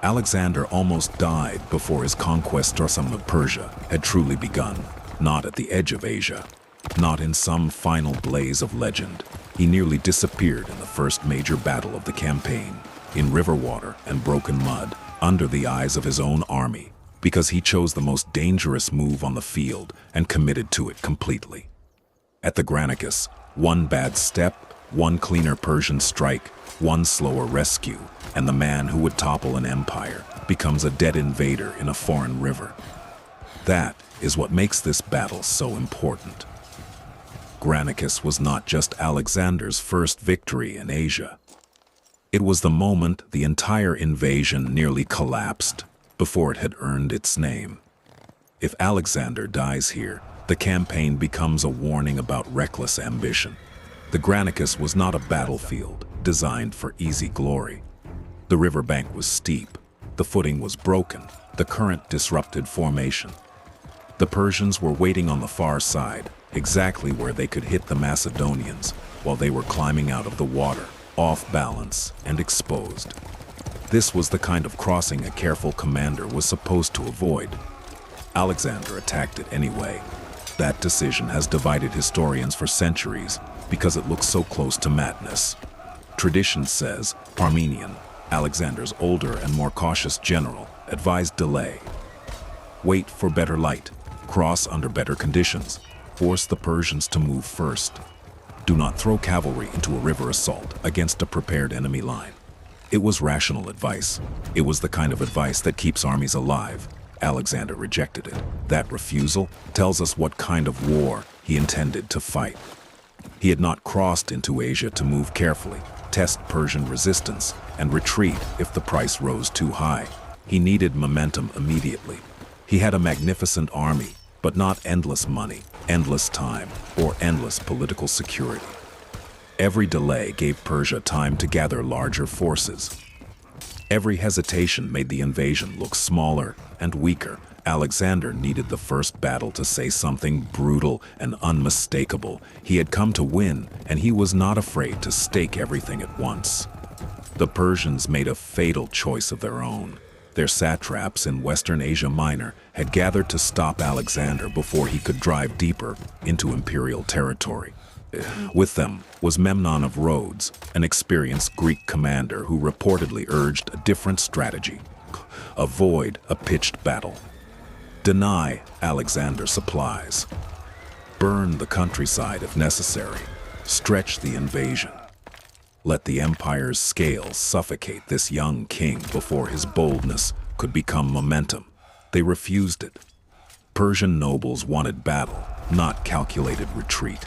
Alexander almost died before his conquest of some of Persia had truly begun, not at the edge of Asia, not in some final blaze of legend. He nearly disappeared in the first major battle of the campaign, in river water and broken mud, under the eyes of his own army, because he chose the most dangerous move on the field and committed to it completely. At the Granicus, one bad step, one cleaner Persian strike, one slower rescue, and the man who would topple an empire becomes a dead invader in a foreign river. That is what makes this battle so important. Granicus was not just Alexander's first victory in Asia. It was the moment the entire invasion nearly collapsed before it had earned its name. If Alexander dies here, the campaign becomes a warning about reckless ambition. The Granicus was not a battlefield designed for easy glory. The riverbank was steep, the footing was broken, the current disrupted formation. The Persians were waiting on the far side, exactly where they could hit the Macedonians, while they were climbing out of the water, off balance and exposed. This was the kind of crossing a careful commander was supposed to avoid. Alexander attacked it anyway. That decision has divided historians for centuries because it looks so close to madness. Tradition says Parmenion, Alexander's older and more cautious general, advised delay. Wait for better light, cross under better conditions, force the Persians to move first. Do not throw cavalry into a river assault against a prepared enemy line. It was rational advice. It was the kind of advice that keeps armies alive. Alexander rejected it. That refusal tells us what kind of war he intended to fight. He had not crossed into Asia to move carefully, test Persian resistance, and retreat if the price rose too high. He needed momentum immediately. He had a magnificent army, but not endless money, endless time, or endless political security. Every delay gave Persia time to gather larger forces. Every hesitation made the invasion look smaller and weaker. Alexander needed the first battle to say something brutal and unmistakable. He had come to win, and he was not afraid to stake everything at once. The Persians made a fatal choice of their own. Their satraps in Western Asia Minor had gathered to stop Alexander before he could drive deeper into imperial territory. With them was Memnon of Rhodes, an experienced Greek commander who reportedly urged a different strategy. Avoid a pitched battle. Deny Alexander supplies. Burn the countryside if necessary. Stretch the invasion. Let the empire's scales suffocate this young king before his boldness could become momentum. They refused it. Persian nobles wanted battle, not calculated retreat.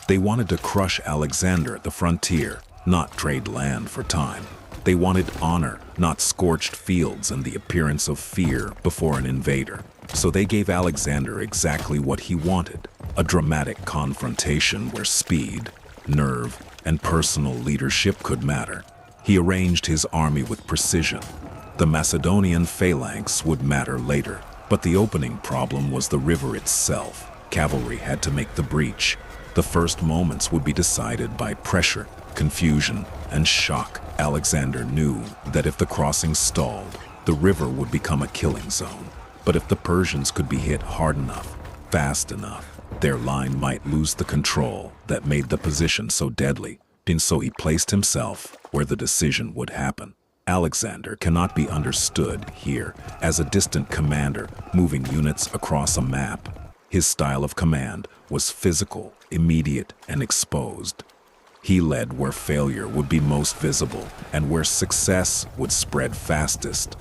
They wanted to crush Alexander at the frontier, not trade land for time. They wanted honor, not scorched fields and the appearance of fear before an invader. So they gave Alexander exactly what he wanted, a dramatic confrontation where speed, nerve, and personal leadership could matter. He arranged his army with precision. The Macedonian phalanx would matter later, but the opening problem was the river itself. Cavalry had to make the breach. The first moments would be decided by pressure, confusion, and shock. Alexander knew that if the crossing stalled, the river would become a killing zone. But if the Persians could be hit hard enough, fast enough, their line might lose the control that made the position so deadly. And so he placed himself where the decision would happen. Alexander cannot be understood here as a distant commander moving units across a map. His style of command was physical, immediate, and exposed. He led where failure would be most visible and where success would spread fastest.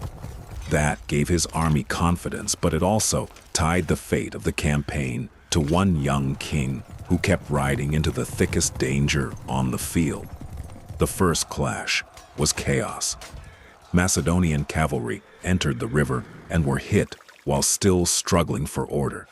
That gave his army confidence, but it also tied the fate of the campaign to one young king who kept riding into the thickest danger on the field. The first clash was chaos. Macedonian cavalry entered the river and were hit while still struggling for order.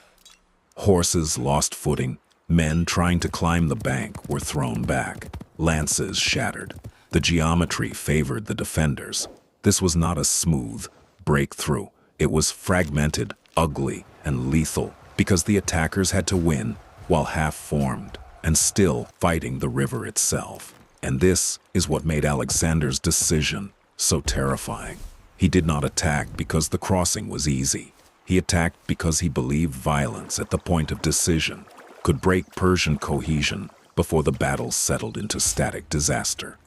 Horses lost footing. Men trying to climb the bank were thrown back. Lances shattered. The geometry favored the defenders. This was not a smooth breakthrough. It was fragmented, ugly, and lethal because the attackers had to win while half-formed and still fighting the river itself. And this is what made Alexander's decision so terrifying. He did not attack because the crossing was easy. He attacked because he believed violence at the point of decision could break Persian cohesion before the battle settled into static disaster.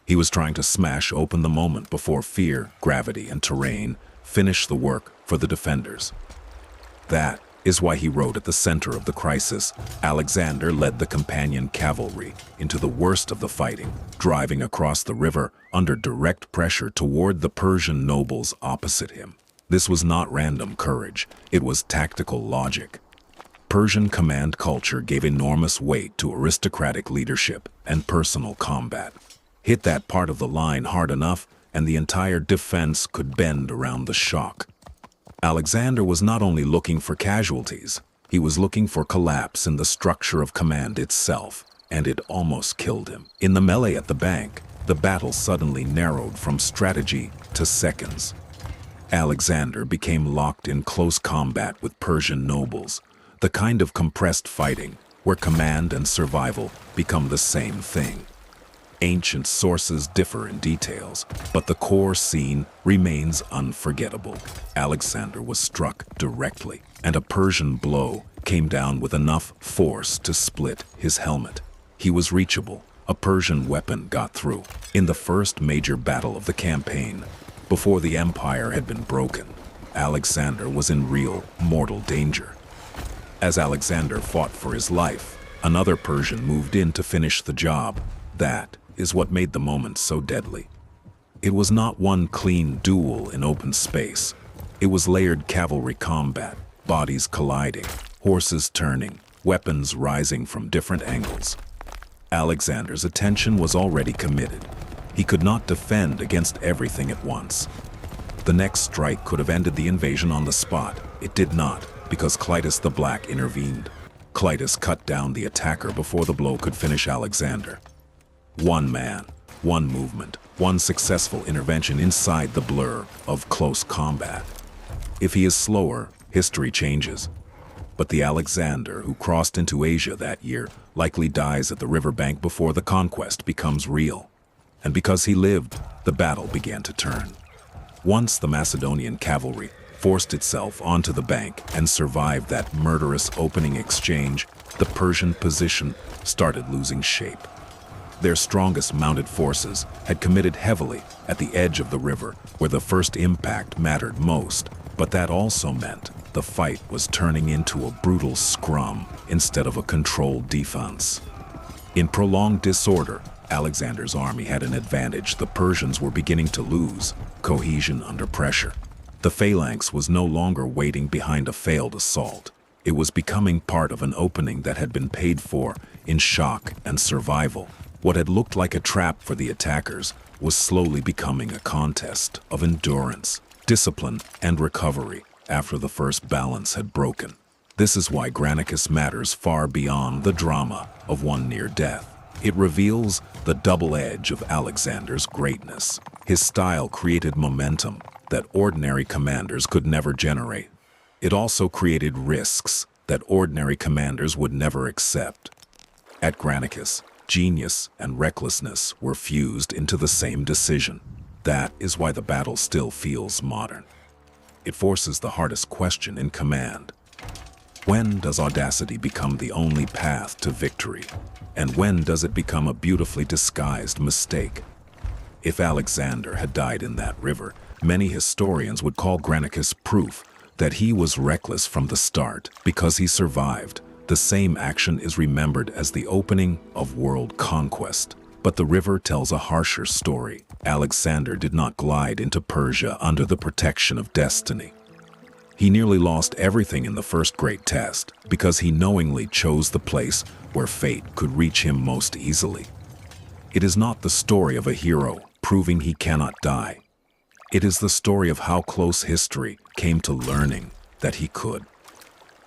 He was trying to smash open the moment before fear, gravity, and terrain finished the work for the defenders. That is why he rode at the center of the crisis. Alexander led the companion cavalry into the worst of the fighting, driving across the river under direct pressure toward the Persian nobles opposite him. This was not random courage, it was tactical logic. Persian command culture gave enormous weight to aristocratic leadership and personal combat. Hit that part of the line hard enough, and the entire defense could bend around the shock. Alexander was not only looking for casualties, he was looking for collapse in the structure of command itself, and it almost killed him. In the melee at the bank, the battle suddenly narrowed from strategy to seconds. Alexander became locked in close combat with Persian nobles, the kind of compressed fighting where command and survival become the same thing. Ancient sources differ in details, but the core scene remains unforgettable. Alexander was struck directly, and a Persian blow came down with enough force to split his helmet. He was reachable. A Persian weapon got through. In the first major battle of the campaign, before the empire had been broken, Alexander was in real, mortal danger. As Alexander fought for his life, another Persian moved in to finish the job. That is what made the moment so deadly. It was not one clean duel in open space. It was layered cavalry combat, bodies colliding, horses turning, weapons rising from different angles. Alexander's attention was already committed. He could not defend against everything at once. The next strike could have ended the invasion on the spot. It did not, because Cleitus the Black intervened. Cleitus cut down the attacker before the blow could finish Alexander. One man, one movement, one successful intervention inside the blur of close combat. If he is slower, history changes. But the Alexander who crossed into Asia that year likely dies at the riverbank before the conquest becomes real. And because he lived, the battle began to turn. Once the Macedonian cavalry forced itself onto the bank and survived that murderous opening exchange, the Persian position started losing shape. Their strongest mounted forces had committed heavily at the edge of the river, where the first impact mattered most, but that also meant the fight was turning into a brutal scrum instead of a controlled defense. In prolonged disorder, Alexander's army had an advantage the Persians were beginning to lose: cohesion under pressure. The phalanx was no longer waiting behind a failed assault. It was becoming part of an opening that had been paid for in shock and survival. What had looked like a trap for the attackers was slowly becoming a contest of endurance, discipline, and recovery after the first balance had broken. This is why Granicus matters far beyond the drama of one near death. It reveals the double edge of Alexander's greatness. His style created momentum that ordinary commanders could never generate. It also created risks that ordinary commanders would never accept. At Granicus, genius and recklessness were fused into the same decision. That is why the battle still feels modern. It forces the hardest question in command. When does audacity become the only path to victory? And when does it become a beautifully disguised mistake? If Alexander had died in that river, many historians would call Granicus proof that he was reckless from the start. Because he survived, the same action is remembered as the opening of world conquest. But the river tells a harsher story. Alexander did not glide into Persia under the protection of destiny. He nearly lost everything in the first great test because he knowingly chose the place where fate could reach him most easily. It is not the story of a hero proving he cannot die. It is the story of how close history came to learning that he could.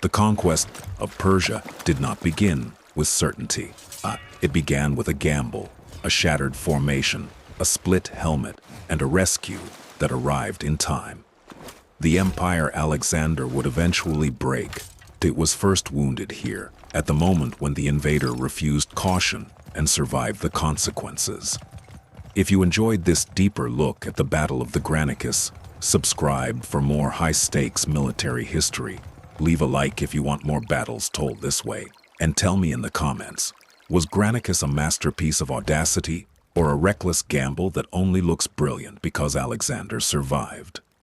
The conquest of Persia did not begin with certainty. It began with a gamble, a shattered formation, a split helmet, and a rescue that arrived in time. The empire Alexander would eventually break. It was first wounded here, at the moment when the invader refused caution and survived the consequences. If you enjoyed this deeper look at the Battle of the Granicus, Subscribe for more high-stakes military history. Leave a like if you want more battles told this way. And tell me in the comments, was Granicus a masterpiece of audacity or a reckless gamble that only looks brilliant because Alexander survived?